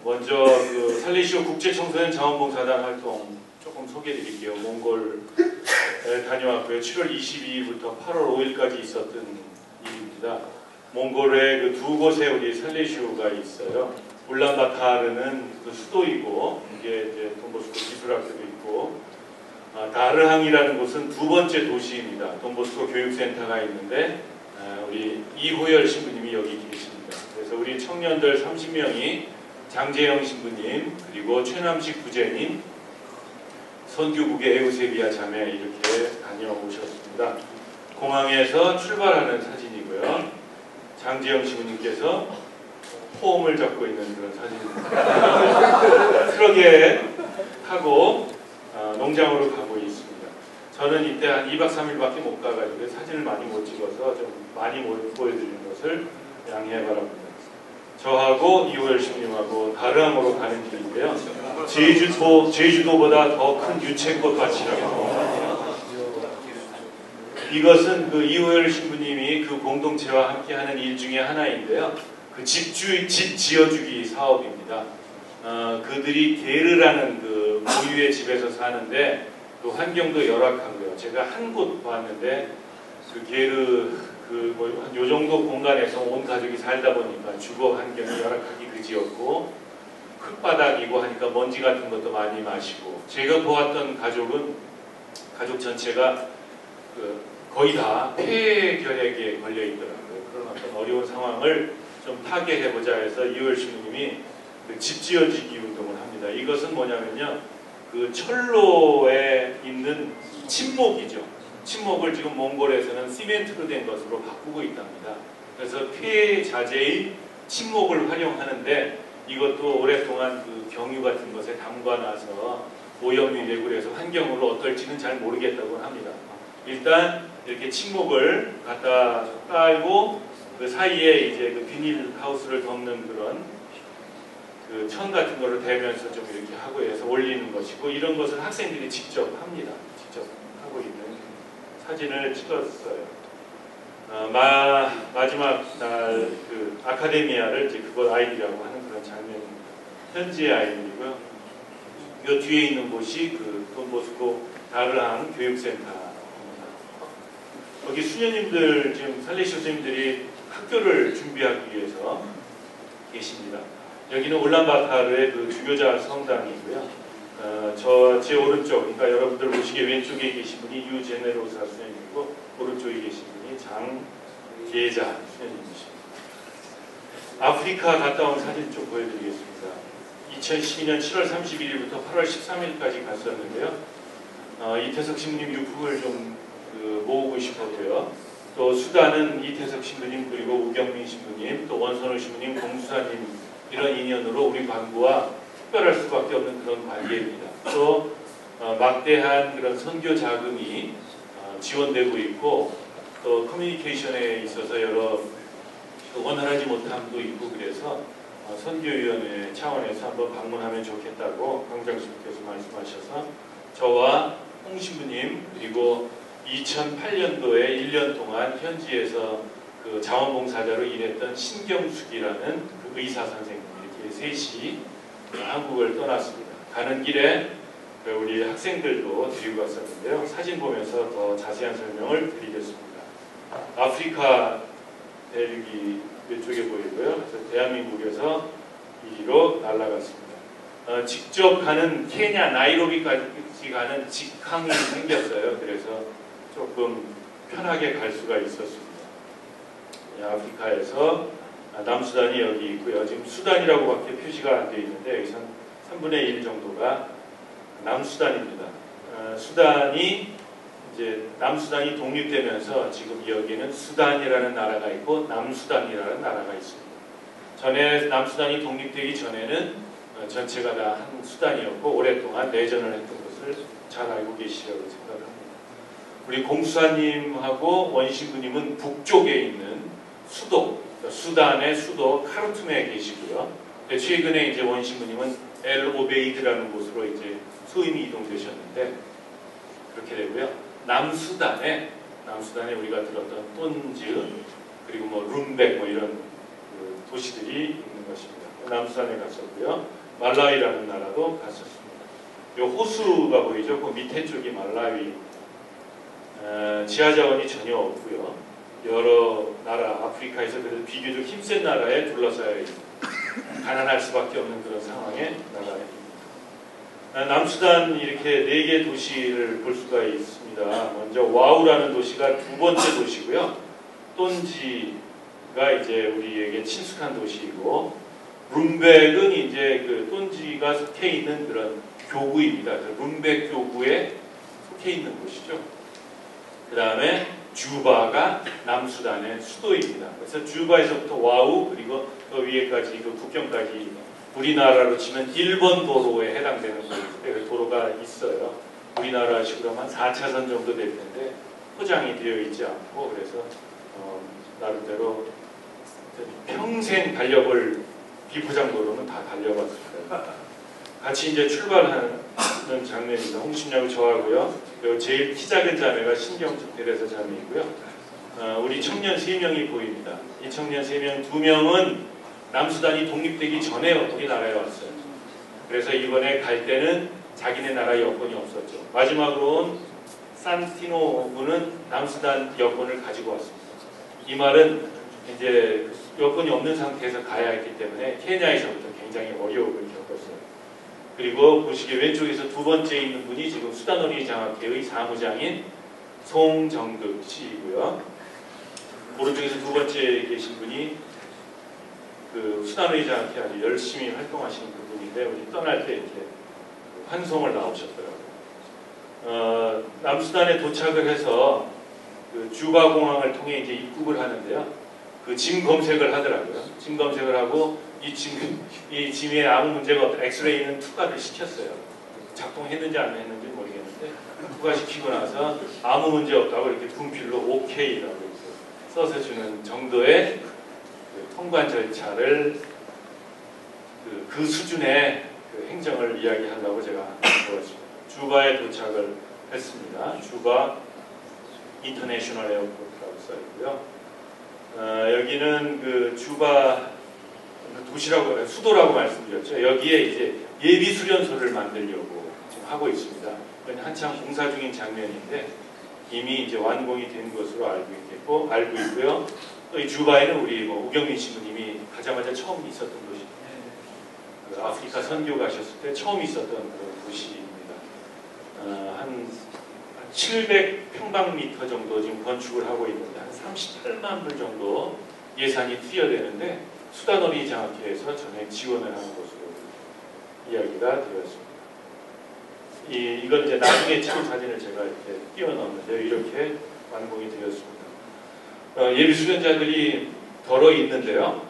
먼저 그 살레시오 국제청소년 자원봉사단 활동 조금 소개해드릴게요. 몽골에 다녀왔고요. 7월 22일부터 8월 5일까지 있었던 일입니다. 몽골에 그 두 곳에 우리 살레시오가 있어요. 울란바타르는 그 수도이고 이게 이제 돈보스코 기술학교도 있고, 다르항이라는 곳은 두 번째 도시입니다. 돈보스코 교육센터가 있는데 우리 이호열 신부님이 여기 계십니다. 그래서 우리 청년들 30명이 장재영 신부님, 그리고 최남식 부제님, 선교국의 에우세비아 자매 이렇게 다녀오셨습니다. 공항에서 출발하는 사진이고요. 장재영 신부님께서 포옹을 잡고 있는 그런 사진입니다. 트럭에 타고 농장으로 가고 있습니다. 저는 이때 한 2박 3일밖에 못 가가지고 사진을 많이 못 찍어서 좀 많이 못 보여드리는 것을 양해 바랍니다. 저하고 이호열 신부님하고 다르항으로 가는 길인데요. 제주도보다 더 큰 유채꽃 밭이라고. 이것은 그 이호열 신부님이 그 공동체와 함께하는 일 중에 하나인데요. 그 집 지어주기 사업입니다. 그들이 게르라는 그 고유의 집에서 사는데 그 환경도 열악하고요. 제가 한 곳 봤는데 그 게르 한 요 정도 공간에서 온 가족이 살다 보니까 주거 환경이 열악하기 그지였고 흙바닥이고 하니까 먼지 같은 것도 많이 마시고, 제가 보았던 가족 전체가 거의 다 폐결핵에 걸려 있더라고요. 그런 어떤 어려운 상황을 좀 타개해보자 해서 이호열 신부님이 집 지어주기 운동을 합니다. 이것은 뭐냐면요, 그 철로에 있는 침목이죠. 침목을 지금 몽골에서는 시멘트로 된 것으로 바꾸고 있답니다. 그래서 폐자재의 침목을 활용하는데, 이것도 오랫동안 그 경유 같은 것에 담가놔서 오염이 되고 그래서 환경으로 어떨지는 잘 모르겠다고 합니다. 일단 이렇게 침목을 갖다 깔고 그 사이에 이제 그 비닐 하우스를 덮는 그런 그 천 같은 거를 대면서 좀 이렇게 하고 해서 올리는 것이고, 이런 것을 학생들이 직접 합니다. 직접 하고 있는 사진을 찍었어요. 마지막 날 그 아카데미아를 이제 그곳 아이들이라고 하는 그런 장면입니다. 현지의 아이들이고요. 이 뒤에 있는 곳이 그 돈보스코 다르항 교육센터입니다. 여기 수녀님들, 지금 살레시오 선생님들이 학교를 준비하기 위해서 계십니다. 여기는 울란바타르의 그 주교자 성당이고요. 제 오른쪽, 그러니까 여러분들 보시기에 왼쪽에 계신 분이 유제네로사 수녀님이고, 오른쪽에 계신 분이 장계자 수녀님이십니다. 아프리카 갔다 온 사진 좀 보여드리겠습니다. 2012년 7월 31일부터 8월 13일까지 갔었는데요. 이태석 신부님 유품을 좀 모으고 싶었고요. 또 수단은 이태석 신부님, 그리고 우경민 신부님, 또 원선우 신부님, 공수사님, 이런 인연으로 우리 관구와 특별할 수밖에 없는 그런 관계입니다. 또 막대한 그런 선교 자금이 지원되고 있고, 또 커뮤니케이션에 있어서 여러 원활하지 못함도 있고, 그래서 선교위원회 차원에서 한번 방문하면 좋겠다고 강장수님께서 말씀하셔서 저와 홍 신부님, 그리고 2008년도에 1년 동안 현지에서 그 자원봉사자로 일했던 신경숙이라는 그 의사 선생님, 이렇게 셋이 한국을 떠났습니다. 가는 길에 우리 학생들도 데리고 갔었는데요. 사진 보면서 더 자세한 설명을 드리겠습니다. 아프리카 대륙이 이쪽에 보이고요. 그래서 대한민국에서 이리로 날아갔습니다. 직접 가는 케냐 나이로비까지 가는 직항이 생겼어요. 그래서 조금 편하게 갈 수가 있었습니다. 아프리카에서 남수단이 여기 있고요. 지금 수단이라고밖에 표시가 안 되어 있는데 여기서 3분의 1 정도가 남수단입니다. 남수단이 독립되면서 지금 여기는 수단이라는 나라가 있고 남수단이라는 나라가 있습니다. 전에 남수단이 독립되기 전에는 전체가 다 한 수단이었고 오랫동안 내전을 했던 것을 잘 알고 계시라고 생각합니다. 우리 공수사님하고 원신부님은 북쪽에 있는 수도, 수단의 수도 카르툼에 계시고요. 최근에 이제 원신부님은 엘 오베이드라는 곳으로 이제 소임이 이동되셨는데 그렇게 되고요. 남수단에 우리가 들었던 똠즈, 그리고 룸벡 이런 그 도시들이 있는 것입니다. 남수단에 갔었고요. 말라위라는 나라도 갔었습니다. 이 호수가 보이죠? 그 밑에 쪽이 말라위. 지하 자원이 전혀 없고요. 여러 나라, 아프리카에서 그래도 비교적 힘센 나라에 둘러싸여 있는 가난할 수밖에 없는 그런 상황의 나라입니다. 남수단 이렇게 4개 도시를 볼 수가 있습니다. 먼저 와우라는 도시가 두 번째 도시고요. 똔지가 이제 우리에게 친숙한 도시이고, 룸벡은 이제 그 똔지가 속해 있는 그런 교구입니다. 룸벡 교구에 속해 있는 곳이죠. 그 다음에 주바가 남수단의 수도입니다. 그래서 주바에서부터 와우, 그리고 또 위에까지 그 국경까지 우리나라로 치면 일본 도로에 해당되는 도로가 있어요. 우리나라식으로 한 4차선 정도 될 텐데 포장이 되어 있지 않고, 그래서 나름대로 평생 달려볼 비포장 도로는 다 달려봤습니다. 같이 이제 출발하는 장면입니다. 홍신여고 저하고요. 그리고 제일 키 작은 자매가 신경숙 대대사 자매이고요. 우리 청년 3명이 보입니다. 이 청년 3명, 2명은 남수단이 독립되기 전에 우리나라에 왔어요. 그래서 이번에 갈 때는 자기네 나라 여권이 없었죠. 마지막으로 온 산티노군은 남수단 여권을 가지고 왔습니다. 이 말은 이제 여권이 없는 상태에서 가야 했기 때문에 케냐에서부터 굉장히 어려움을 겪었어요. 그리고 보시기에 왼쪽에서 두 번째 있는 분이 지금 수단어린이 장학회의 사무장인 송정극 씨이고요. 오른쪽에서 두 번째 계신 분이 그 수단어린이 장학회 아주 열심히 활동하시는 분인데, 우리 떠날 때 이렇게 환송을 나오셨더라고요. 남수단에 도착을 해서 그 주바 공항을 통해 이제 입국을 하는데요. 그 짐 검색을 하더라고요. 짐 검색을 하고 이 짐에 아무 문제가 없다. 엑스레이는 투과를 시켰어요. 작동했는지 안 했는지 모르겠는데 투과시키고 나서 아무 문제 없다고 이렇게 분필로 OK라고 이렇게 써서 주는 정도의 그 통관 절차를 그 수준의 그 행정을 이야기하려고 제가 보았습니다. 주바에 도착을 했습니다. 주바 인터내셔널 에어포트라고 써있고요. 여기는 그 주바 도시라고, 수도라고 말씀드렸죠. 여기에 이제 예비 수련소를 만들려고 지금 하고 있습니다. 한참 공사 중인 장면인데 이미 이제 완공이 된 것으로 알고 있고요. 또 이 주바에는 우리 우경민 신부님이 가자마자 처음 있었던 도시입니다. 그 아프리카 선교 가셨을 때 처음 있었던 그런 도시입니다. 한 700평방미터 정도 지금 건축을 하고 있는데 한 38만 불 정도 예산이 투여되는데 수단어린이 장학회에서 전액 지원을 하는 것으로 이야기가 되었습니다. 이건 이제 나중에 찍은 사진을 제가 이렇게 띄워넣었는데요. 이렇게 완공이 되었습니다. 예비 수련자들이 덜어 있는데요.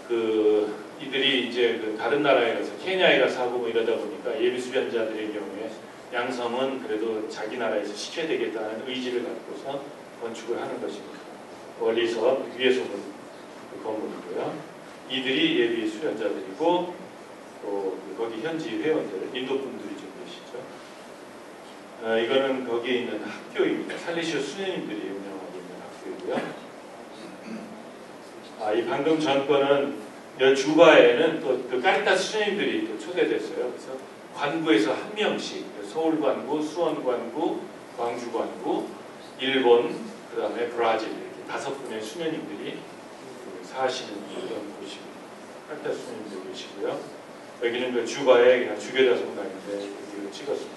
이들이 이제 다른 나라에 가서 케냐에 가서 하고 뭐 이러다 보니까 예비 수련자들의 경우에 양성은 그래도 자기 나라에서 시켜야 되겠다는 의지를 갖고서 건축을 하는 것입니다. 멀리서 위에서 본 그 건물이고요. 이들이 예비 수련자들이고 또 거기 현지 회원들, 인도 분들이 좀 계시죠. 이거는 거기에 있는 학교입니다. 살리시오 수녀님들이 운영하고 있는 학교이고요. 이 방금 전 거는 주바에는 또 그 카리타스 수녀님들이 또 초대됐어요. 그래서 관구에서 한 명씩, 서울 관구, 수원 관구, 광주 관구, 일본, 그 다음에 브라질 이렇게 5분의 수녀님들이 사시는 그런 곳입니다. 카리타스 수녀님들 계시고요. 여기는 그 주바의 그냥 주교자성당인데 여기를 찍었습니다.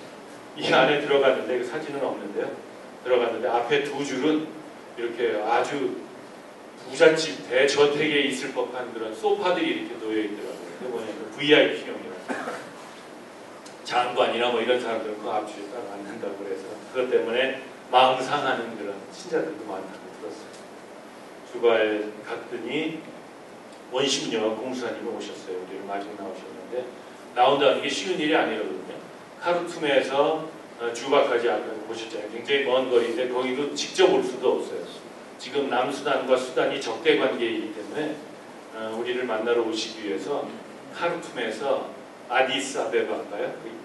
이 안에 들어갔는데 그 사진은 없는데요. 들어갔는데 앞에 두 줄은 이렇게 아주 부잣집 대저택에 있을 법한 그런 소파들이 이렇게 놓여 있더라고요. 그게 뭐냐면 VIP용이라고. 장관이나 뭐 이런 사람들은 그 앞줄에 딱 앉는다고 그래서 그것 때문에 마음 상하는 그런 신자들도 많다고 들었어요. 주바에 갔더니 원심녀 공수사님이 오셨어요. 우리를 마중 나오셨는데 나온다는 게 쉬운 일이 아니거든요. 카르툼에서 주바까지 아까 보셨잖아요. 굉장히 먼 거리인데 거기도 직접 올 수도 없어요. 지금 남수단과 수단이 적대 관계이기 때문에 우리를 만나러 오시기 위해서 카르툼에서 아디스아베바인가요?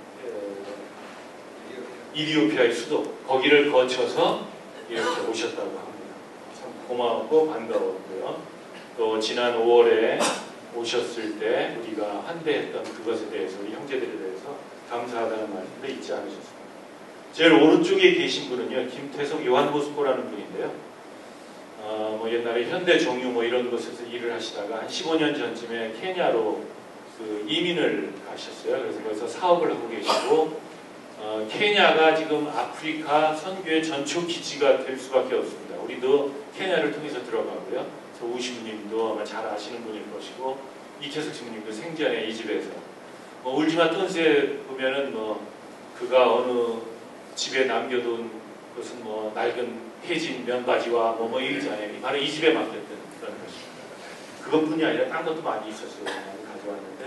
이디오피아의 수도 거기를 거쳐서 이렇게 오셨다고 합니다. 참 고마웠고 반가웠고요. 또 지난 5월에 오셨을 때 우리가 환대했던 그것에 대해서 우리 형제들에 대해서 감사하다는 말씀도 잊지 않으셨습니다. 제일 오른쪽에 계신 분은요, 김태석 요한보스코라는 분인데요. 뭐 옛날에 현대정유 뭐 이런 곳에서 일을 하시다가 한 15년 전쯤에 케냐로 그 이민을 가셨어요. 그래서 거기서 사업을 하고 계시고, 케냐가 지금 아프리카 선교의 전초 기지가 될 수밖에 없습니다. 우리도 케냐를 통해서 들어가고요. 조우 신부님도 아마 잘 아시는 분일 것이고, 이태석 신부님도 생전에 이 집에서 울지마 톤스에 보면은 뭐 그가 어느 집에 남겨둔 것은 뭐 낡은 해진 면바지와 뭐 있잖아요. 바로 이 집에 맡겼던 그런 것입니다. 그것뿐이 아니라 딴 것도 많이 있었어요. 많이 가져왔는데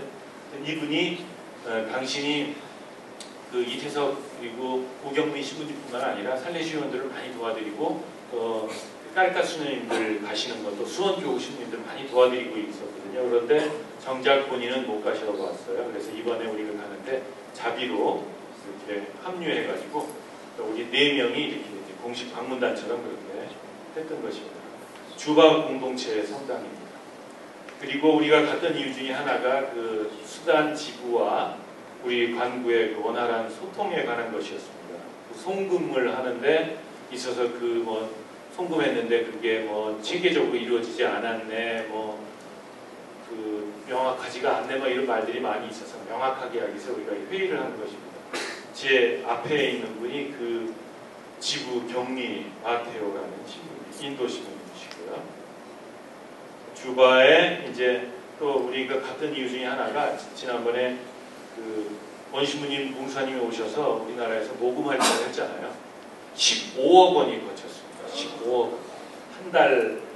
이분이 당신이 그 이태석 그리고 오경민 신부님뿐만 아니라 살레시원들을 많이 도와드리고 또 까르타 수녀님들 가시는 것도 수원교구 신부님들 많이 도와드리고 있었거든요. 그런데 정작 본인은 못 가셔서 왔어요. 그래서 이번에 우리가 가는데 자비로 이렇게 합류해가지고 우리 4명이 이렇게 공식 방문단처럼 그렇게 했던 것입니다. 주바 공동체의 성당입니다. 그리고 우리가 갔던 이유 중에 하나가 그 수단 지부와 우리 관구의 그 원활한 소통에 관한 것이었습니다. 그 송금을 하는데 있어서 그 뭐 송금했는데 그게 뭐 체계적으로 이루어지지 않았네, 뭐 그 명확하지가 않네, 뭐 이런 말들이 많이 있어서 명확하게 하기 위해서 우리가 회의를 하는 것입니다. 제 앞에 있는 분이 그 지부 경리 마테오라는 인도 신부님이시고요. 주바에 이제 또 우리가 갔던 이유 중에 하나가 지난번에 그 원신부님 공사님이 오셔서 우리나라에서 모금 활동을 했잖아요. 15억 원이 거쳤습니다. 15억 한 달